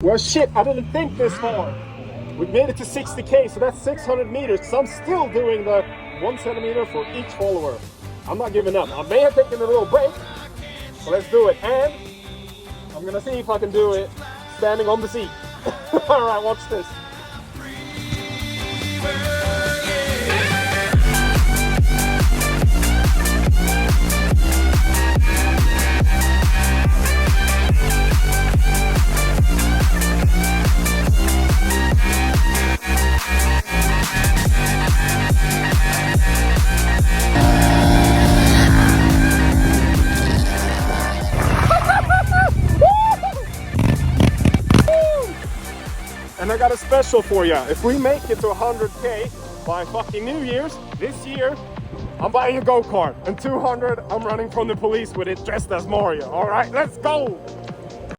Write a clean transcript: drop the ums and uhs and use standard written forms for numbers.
Well, shit, I didn't think this far. We made it to 60K, so that's 600 meters. So I'm still doing the 1 centimeter for each follower. I'm not giving up. I may have taken a little break, so let's do it. And I'm gonna see if I can do it standing on the seat. All right, watch this. And I got a special for you. If we make it to 100K by fucking New Year's this year, I'm buying a go-kart. And 200, I'm running from the police with it dressed as Mario. All right, let's go.